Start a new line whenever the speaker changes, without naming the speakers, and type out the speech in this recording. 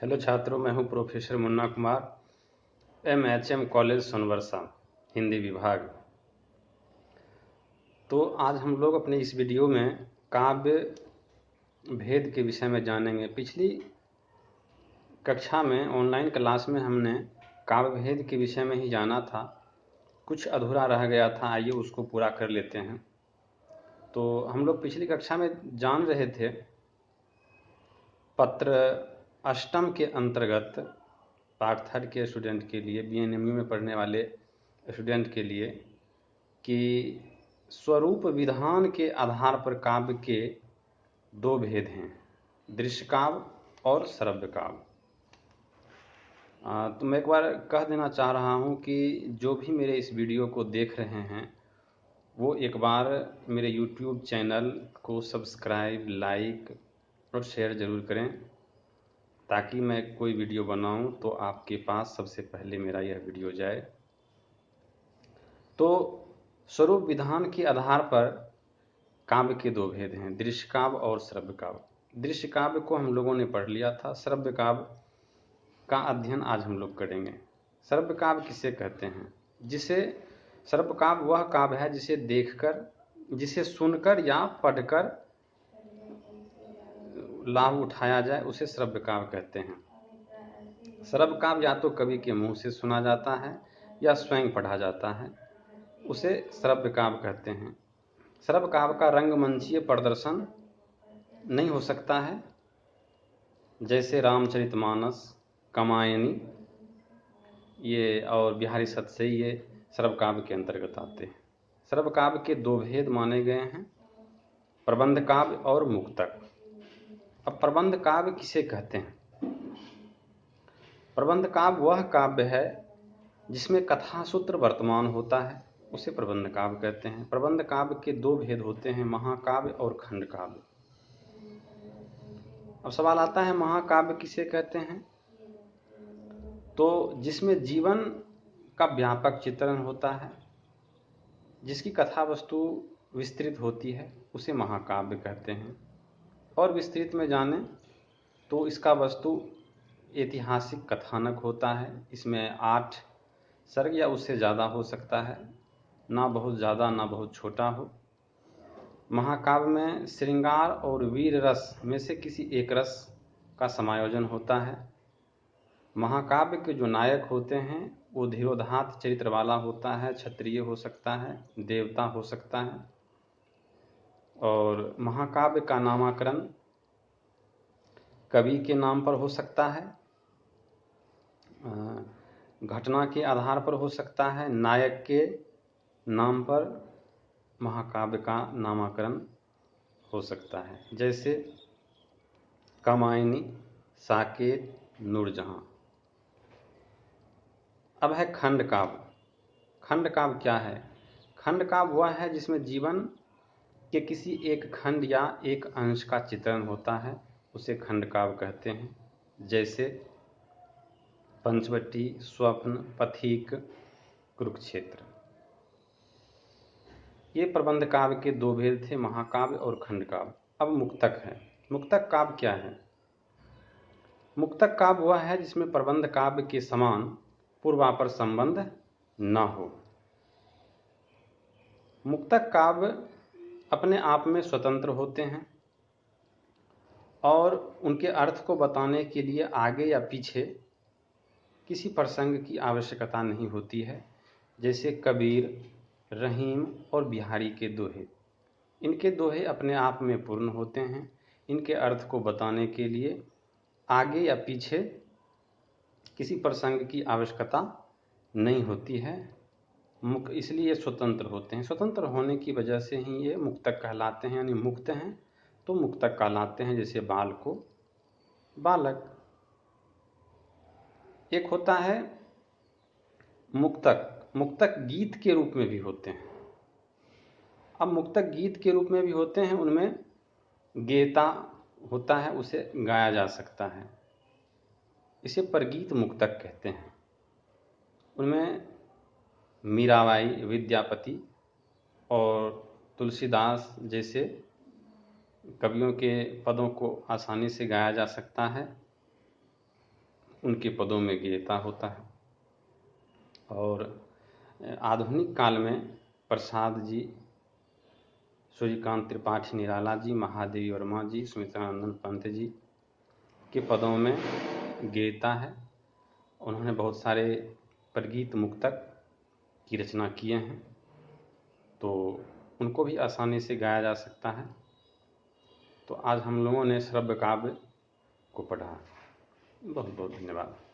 Hello छात्रों, मैं हूं professor Munna Kumar, MHM college Sonvarsha, Hindi विभाग। तो आज हम लोग अपने इस वीडियो में काव्य भेद के विषय में जानेंगे। पिछली कक्षा में ऑनलाइन क्लास में हमने काव्य भेद के विषय में ही जाना था, कुछ अधूरा रह गया था, आइए उसको पूरा कर लेते हैं। तो हम लोग पिछली कक्षा में जान रहे थे पत्र अष्टम के अंतर्गत पार्ट थर्ड के स्टूडेंट के लिए, BNMU में पढ़ने वाले स्टूडेंट के लिए, कि स्वरूप विधान के आधार पर काव्य के दो भेद हैं, दृश्य काव्य और श्रव्य काव्य। तो मैं एक बार कह देना चाह रहा हूं कि जो भी मेरे इस वीडियो को देख रहे हैं वो एक बार मेरे YouTube चैनल को सब्सक्राइब, लाइक और शेयर ज़रूर करें, ताकि मैं कोई वीडियो बनाऊं तो आपके पास सबसे पहले मेरा यह वीडियो जाए। तो स्वरूप विधान के आधार पर काव्य के दो भेद हैं, दृश्य काव्य और श्रव्य काव्य। दृश्य काव्य को हम लोगों ने पढ़ लिया था, श्रव्य काव्य का अध्ययन आज हम लोग करेंगे। श्रव्य काव्य किसे कहते हैं? जिसे श्रव्य काव्य वह काव्य है जिसे देखकर, जिसे सुनकर या पढ़कर लाभ उठाया जाए, उसे श्रव्य काव्य कहते हैं। श्रव्य काव्य या तो कवि के मुंह से सुना जाता है या स्वयं पढ़ा जाता है, उसे श्रव्य काव्य कहते हैं। श्रव्य काव्य का रंगमंचीय प्रदर्शन नहीं हो सकता है, जैसे रामचरितमानस, कामायनी ये और बिहारी सतसई, ये श्रव्य काव्य के अंतर्गत आते हैं। श्रव्य काव्य के दो भेद माने गए हैं, प्रबंध काव्य और मुक्तक। अब प्रबंध काव्य किसे कहते हैं? प्रबंध काव्य वह काव्य है जिसमें कथा सूत्र वर्तमान होता है, उसे प्रबंध काव्य कहते हैं। प्रबंध काव्य के दो भेद होते हैं, महाकाव्य और खंड काव्य। अब सवाल आता है महाकाव्य किसे कहते हैं? तो जिसमें जीवन का व्यापक चित्रण होता है, जिसकी कथा वस्तु विस्तृत होती है, उसे महाकाव्य कहते हैं। और विस्तृत में जाने तो इसका वस्तु ऐतिहासिक कथानक होता है, इसमें 8 सर्ग या उससे ज़्यादा हो सकता है, ना बहुत ज़्यादा ना बहुत छोटा हो। महाकाव्य में श्रृंगार और वीर रस में से किसी एक रस का समायोजन होता है। महाकाव्य के जो नायक होते हैं वो धीरोदात्त चरित्र वाला होता है, क्षत्रिय हो सकता है, देवता हो सकता है। और महाकाव्य का नामकरण कवि के नाम पर हो सकता है, घटना के आधार पर हो सकता है, नायक के नाम पर महाकाव्य का नामकरण हो सकता है, जैसे कामायनी, साकेत, नूरजहां। अब है खंड काव्य। खंड काव्य क्या है? खंड काव्य वह है जिसमें जीवन के किसी एक खंड या एक अंश का चित्रण होता है, उसे खंड काव्य कहते हैं। जैसे पंचवटी, स्वप्न, पथिक, कुरुक्षेत्र। ये प्रबंध काव्य के दो भेद थे, महाकाव्य और खंड काव्य। अब मुक्तक है। मुक्तक काव्य क्या है? मुक्तक काव्य वह है जिसमें प्रबंध काव्य के समान पूर्वापर संबंध न हो। मुक्तक काव्य अपने आप में स्वतंत्र होते हैं और उनके अर्थ को बताने के लिए आगे या पीछे किसी प्रसंग की आवश्यकता नहीं होती है। जैसे कबीर, रहीम और बिहारी के दोहे, इनके दोहे अपने आप में पूर्ण होते हैं। इनके अर्थ को बताने के लिए आगे या पीछे किसी प्रसंग की आवश्यकता नहीं होती है, इसलिए स्वतंत्र होते हैं। स्वतंत्र होने की वजह से ही ये मुक्तक कहलाते हैं, यानी मुक्त हैं तो मुक्तक कहलाते हैं। जैसे बाल को बालक। एक होता है मुक्तक। मुक्तक गीत के रूप में भी होते हैं। अब मुक्तक गीत के रूप में भी होते हैं, उनमें गेता होता है, उसे गाया जा सकता है, इसे परगीत मुक्तक कहते हैं। उनमें मीराबाई, विद्यापति और तुलसीदास जैसे कवियों के पदों को आसानी से गाया जा सकता है। उनके पदों में गेयता होता है। और आधुनिक काल में प्रसाद जी, सूर्यकांत त्रिपाठी निराला जी, महादेवी वर्मा जी, सुमित्रानंद पंत जी के पदों में गेयता है। उन्होंने बहुत सारे प्रगीत मुक्तक की रचना किए हैं, तो उनको भी आसानी से गाया जा सकता है। तो आज हम लोगों ने श्रव्य काव्य को पढ़ा। बहुत बहुत धन्यवाद।